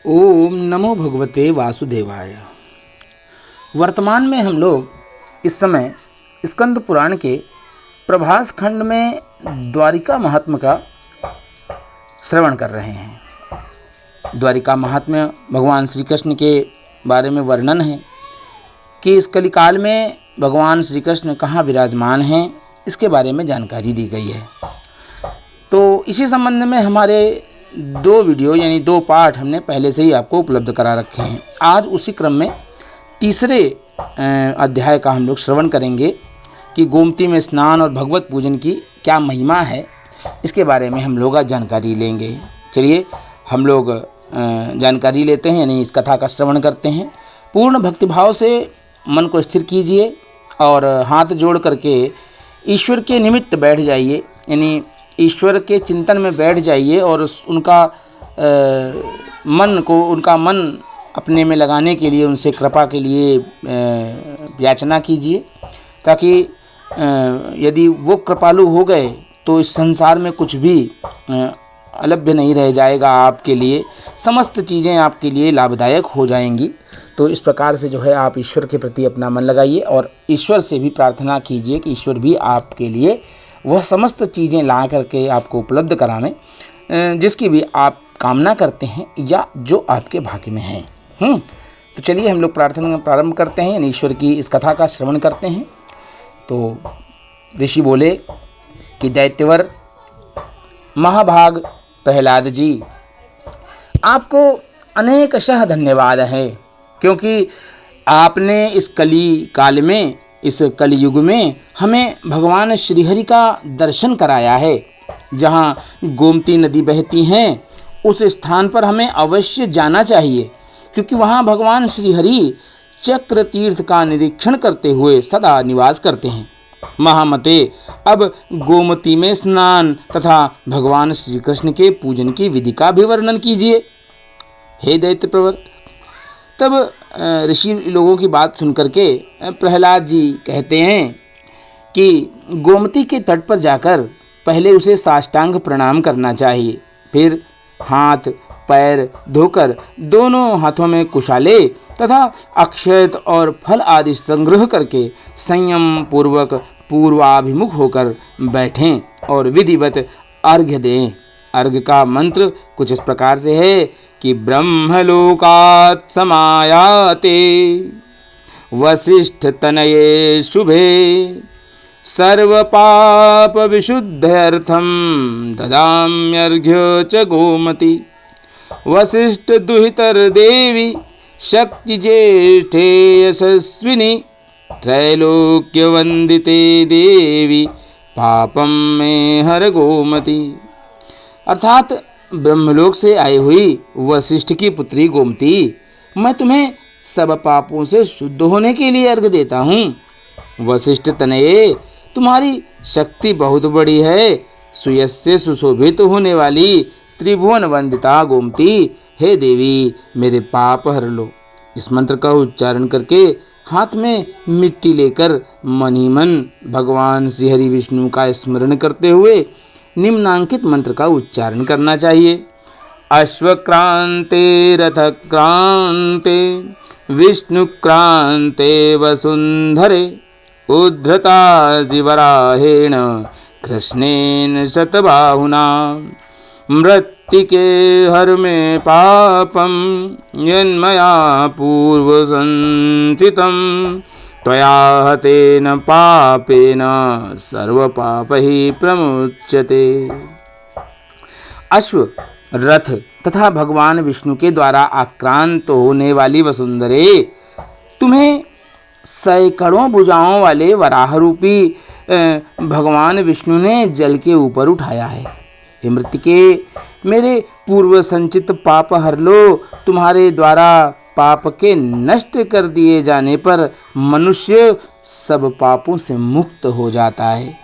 ओम नमो भगवते वासुदेवाय। वर्तमान में हम लोग इस समय स्कंद पुराण के प्रभास खंड में द्वारिका महात्म्य का श्रवण कर रहे हैं। द्वारिका महात्म्य भगवान श्री कृष्ण के बारे में वर्णन है कि इस कलिकाल में भगवान श्री कृष्ण कहाँ विराजमान हैं, इसके बारे में जानकारी दी गई है। तो इसी संबंध में हमारे 2 वीडियो यानी 2 पाठ हमने पहले से ही आपको उपलब्ध करा रखे हैं। आज उसी क्रम में तीसरे अध्याय का हम लोग श्रवण करेंगे कि गोमती में स्नान और भगवत पूजन की क्या महिमा है, इसके बारे में हम लोग आज जानकारी लेंगे। चलिए हम लोग जानकारी लेते हैं, यानी इस कथा का श्रवण करते हैं। पूर्ण भक्तिभाव से मन को स्थिर कीजिए और हाथ जोड़ करके ईश्वर के निमित्त बैठ जाइए, यानी ईश्वर के चिंतन में बैठ जाइए और उनका मन अपने में लगाने के लिए उनसे कृपा के लिए याचना कीजिए, ताकि यदि वो कृपालु हो गए तो इस संसार में कुछ भी अलभ्य नहीं रह जाएगा। आपके लिए समस्त चीज़ें आपके लिए लाभदायक हो जाएंगी। तो इस प्रकार से जो है आप ईश्वर के प्रति अपना मन लगाइए और ईश्वर से भी प्रार्थना कीजिए कि ईश्वर भी आपके लिए वह समस्त चीज़ें ला करके आपको उपलब्ध कराने जिसकी भी आप कामना करते हैं या जो आपके भाग्य में है। तो चलिए हम लोग प्रार्थना प्रारंभ करते हैं, यानी ईश्वर की इस कथा का श्रवण करते हैं। तो ऋषि बोले कि दैत्यवर महाभाग प्रहलाद जी, आपको अनेकशः धन्यवाद है, क्योंकि आपने इस कली काल में, इस कलयुग में हमें भगवान श्रीहरि का दर्शन कराया है। जहाँ गोमती नदी बहती हैं उस स्थान पर हमें अवश्य जाना चाहिए, क्योंकि वहाँ भगवान श्रीहरि चक्र तीर्थ का निरीक्षण करते हुए सदा निवास करते हैं। महामते, अब गोमती में स्नान तथा भगवान श्री कृष्ण के पूजन की विधि का भी वर्णन कीजिए। हे दैत्य प्रवर। तब ऋषि लोगों की बात सुनकर के प्रहलाद जी कहते हैं कि गोमती के तट पर जाकर पहले उसे साष्टांग प्रणाम करना चाहिए, फिर हाथ पैर धोकर दोनों हाथों में कुशाले तथा अक्षत और फल आदि संग्रह करके संयम पूर्वक पूर्वाभिमुख होकर बैठें और विधिवत अर्घ्य दें। अर्घ्य का मंत्र कुछ इस प्रकार से है कि ब्रह्मलोकात् समायाते वसिष्ठ तनये शुभे सर्वपाप विशुद्धयर्थम ददाम्यर्घ्य च गोमति वसिष्ठ दुहितर देवी शक्ति ज्येष्ठे यशस्विनी त्रैलोक्य वंदिते देवी पापम में हर गोमति। अर्थात ब्रह्मलोक से आई हुई वशिष्ठ की पुत्री गोमती, मैं तुम्हें सब पापों से शुद्ध होने के लिए अर्घ देता हूँ। वशिष्ठ तनये, तुम्हारी शक्ति बहुत बड़ी है। सुयश से सुशोभित होने वाली त्रिभुवन वंदिता गोमती, हे देवी मेरे पाप हर लो। इस मंत्र का उच्चारण करके हाथ में मिट्टी लेकर मन ही मन भगवान श्री हरि विष्णु का स्मरण करते हुए निम्नांकित मंत्र का उच्चारण करना चाहिए। अश्वक्रांते रथक्रांते विष्णुक्रांते वसुंधरे उद्धृता जिवराहेण कृष्णेन शतबाहुना मृत्तिके हर में पापम यन्मया पूर्व संचितम त्वया हतेन पापेन सर्व पाप ही प्रमुच्यते। अश्व, रथ तथा भगवान विष्णु के द्वारा आक्रांत होने वाली वसुंधरे, तुम्हें सैकड़ों भुजाओं वाले वराह रूपी भगवान विष्णु ने जल के ऊपर उठाया है। हे मृत्तिके, मेरे पूर्व संचित पाप हर लो। तुम्हारे द्वारा पाप के नष्ट कर दिए जाने पर मनुष्य सब पापों से मुक्त हो जाता है।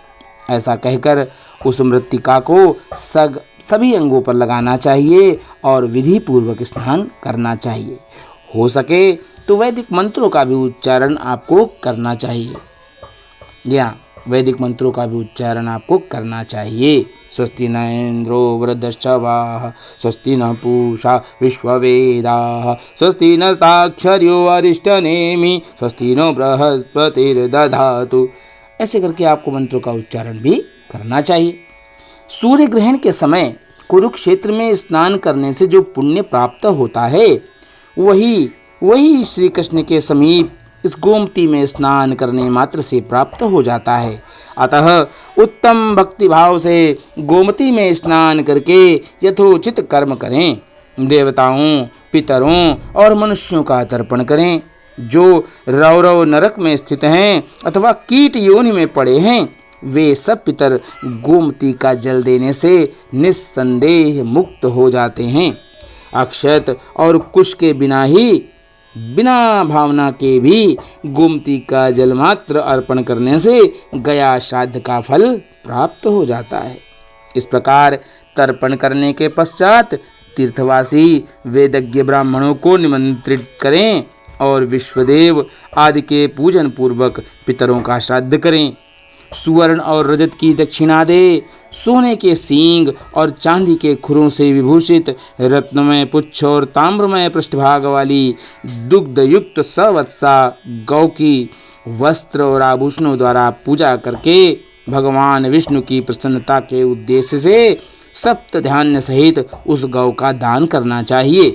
ऐसा कहकर उस मृत्तिका को सभी अंगों पर लगाना चाहिए और विधि पूर्वक स्नान करना चाहिए। हो सके तो वैदिक मंत्रों का भी उच्चारण आपको करना चाहिए। या वैदिक मंत्रों का भी उच्चारण आपको करना चाहिए। स्वस्ति न इंद्रो वृद्धश्चवाः, स्वस्ति न पूषा विश्ववेदाः, स्वस्ति नस्ताक्षर्यो अरिष्टनेमि, स्वस्ति नो बृहस्पतिर्दधातु। ऐसे करके आपको मंत्रों का उच्चारण भी करना चाहिए। सूर्य ग्रहण के समय कुरुक्षेत्र में स्नान करने से जो पुण्य प्राप्त होता है वही श्री कृष्ण के समीप इस गोमती में स्नान करने मात्र से प्राप्त हो जाता है। अतः उत्तम भक्ति भाव से गोमती में स्नान करके यथोचित कर्म करें। देवताओं, पितरों और मनुष्यों का तर्पण करें। जो रौरव नरक में स्थित हैं अथवा कीट योनि में पड़े हैं, वे सब पितर गोमती का जल देने से निस्संदेह मुक्त हो जाते हैं। अक्षत और कुश के बिना भावना के भी गोमती का जल मात्र अर्पण करने से गया श्राद्ध का फल प्राप्त हो जाता है। इस प्रकार तर्पण करने के पश्चात तीर्थवासी वेदज्ञ ब्राह्मणों को निमंत्रित करें और विश्वदेव आदि के पूजन पूर्वक पितरों का श्राद्ध करें। सुवर्ण और रजत की दक्षिणा दे। सोने के सींग और चांदी के खुरों से विभूषित रत्नमय पुच्छ और ताम्रमय पृष्ठभाग वाली दुग्ध युक्त सवत्सा गौ की वस्त्र और आभूषणों द्वारा पूजा करके भगवान विष्णु की प्रसन्नता के उद्देश्य से सप्त धान्य सहित उस गौ का दान करना चाहिए।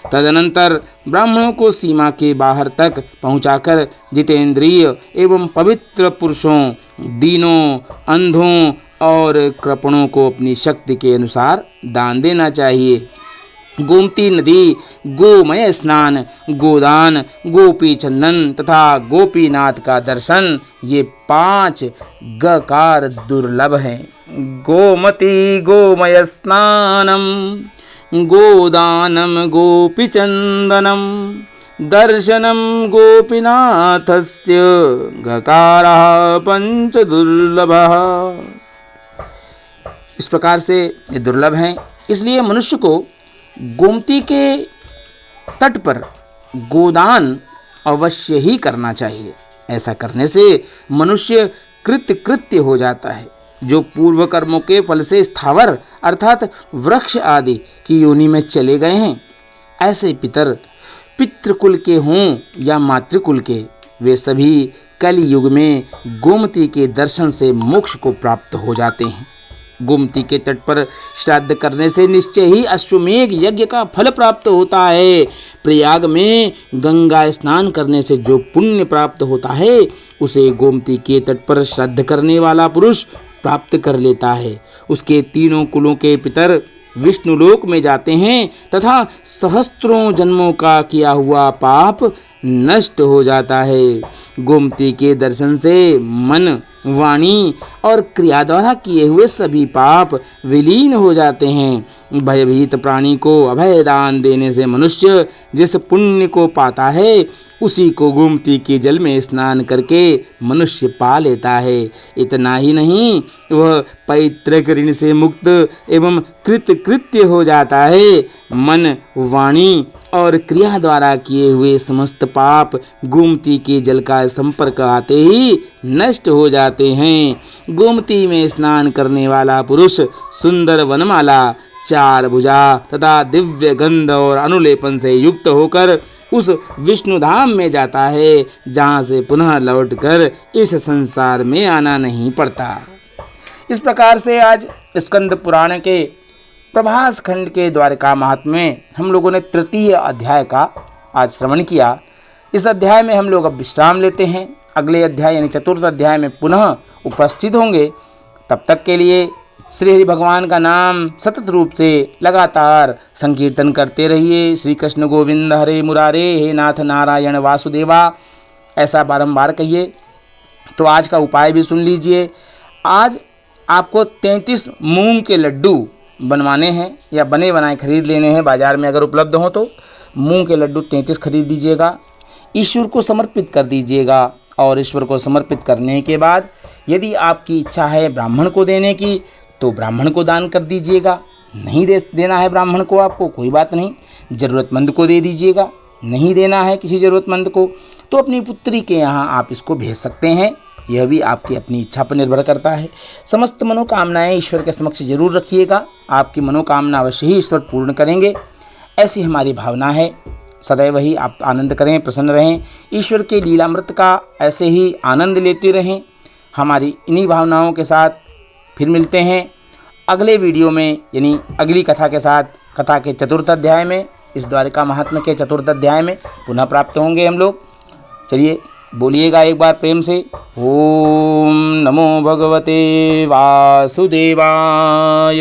तदनंतर ब्राह्मणों को सीमा के बाहर तक पहुंचाकर जितेंद्रिय एवं पवित्र पुरुषों, दीनों, अंधों और कृपणों को अपनी शक्ति के अनुसार दान देना चाहिए। गोमती नदी, गोमय स्नान, गोदान, गोपी चंदन तथा गोपीनाथ का दर्शन, ये 5 गकार दुर्लभ हैं। गोमती गोमय स्नानम, गोदानम गोपीचंदनम, दर्शनम गोपीनाथस्य, गकारः पंच दुर्लभः। इस प्रकार से ये दुर्लभ हैं। इसलिए मनुष्य को गोमती के तट पर गोदान अवश्य ही करना चाहिए। ऐसा करने से मनुष्य कृत्य हो जाता है। जो पूर्व कर्मों के फल से स्थावर अर्थात वृक्ष आदि की योनि में चले गए हैं, ऐसे पितृकुल के हों या मातृकुल के, वे सभी कलि युग में गोमती के दर्शन से मोक्ष को प्राप्त हो जाते हैं। गोमती के तट पर श्राद्ध करने से निश्चय ही अश्वमेघ यज्ञ का फल प्राप्त होता है। प्रयाग में गंगा स्नान करने से जो पुण्य प्राप्त होता है, उसे गोमती के तट पर श्राद्ध करने वाला पुरुष प्राप्त कर लेता है। उसके तीनों कुलों के पितर विष्णुलोक में जाते हैं तथा सहस्त्रों जन्मों का किया हुआ पाप नष्ट हो जाता है। गोमती के दर्शन से मन, वाणी और क्रिया द्वारा किए हुए सभी पाप विलीन हो जाते हैं। भयभीत प्राणी को अभय दान देने से मनुष्य जिस पुण्य को पाता है, उसी को गोमती के जल में स्नान करके मनुष्य पा लेता है। इतना ही नहीं, वह पैतृक ऋण से मुक्त एवं कृत्य हो जाता है। मन, वाणी और क्रिया द्वारा किए हुए समस्त पाप गोमती के जल का संपर्क आते ही नष्ट हो जाते हैं। गोमती में स्नान करने वाला पुरुष सुंदर वनमाला, 4 भुजा तथा दिव्य गंध और अनुलेपन से युक्त होकर उस विष्णु धाम में जाता है, जहाँ से पुनः लौटकर इस संसार में आना नहीं पड़ता। इस प्रकार से आज स्कंद पुराण के प्रभास खंड के द्वारका महात्म्य में हम लोगों ने 3य अध्याय का आज श्रवण किया। इस अध्याय में हम लोग अब विश्राम लेते हैं। अगले अध्याय यानी 4th अध्याय में पुनः उपस्थित होंगे। तब तक के लिए श्री हरि भगवान का नाम सतत रूप से लगातार संकीर्तन करते रहिए। श्री कृष्ण गोविंद हरे मुरारे, हे नाथ नारायण वासुदेवा, ऐसा बारंबार कहिए। तो आज का उपाय भी सुन लीजिए। आज आपको 33 मूंग के लड्डू बनवाने हैं या बने बनाए खरीद लेने हैं। बाज़ार में अगर उपलब्ध हो तो मूंग के लड्डू 33 खरीद दीजिएगा। ईश्वर को समर्पित कर दीजिएगा और ईश्वर को समर्पित करने के बाद यदि आपकी इच्छा है ब्राह्मण को देने की, तो ब्राह्मण को दान कर दीजिएगा। नहीं देना है ब्राह्मण को आपको, कोई बात नहीं, ज़रूरतमंद को दे दीजिएगा। नहीं देना है किसी ज़रूरतमंद को, तो अपनी पुत्री के यहाँ आप इसको भेज सकते हैं। यह भी आपकी अपनी इच्छा पर निर्भर करता है। समस्त मनोकामनाएं ईश्वर के समक्ष जरूर रखिएगा, आपकी मनोकामना अवश्य ही ईश्वर पूर्ण करेंगे, ऐसी हमारी भावना है। सदैव ही आप आनंद करें, प्रसन्न रहें, ईश्वर के लीलामृत का ऐसे ही आनंद लेते रहें। हमारी इन्हीं भावनाओं के साथ फिर मिलते हैं अगले वीडियो में, यानी अगली कथा के साथ। कथा के चतुर्थ अध्याय में, इस द्वारिका महात्म्य के चतुर्थ अध्याय में पुनः प्राप्त होंगे हम लोग। चलिए बोलिएगा एक बार प्रेम से, ओम नमो भगवते वासुदेवाय।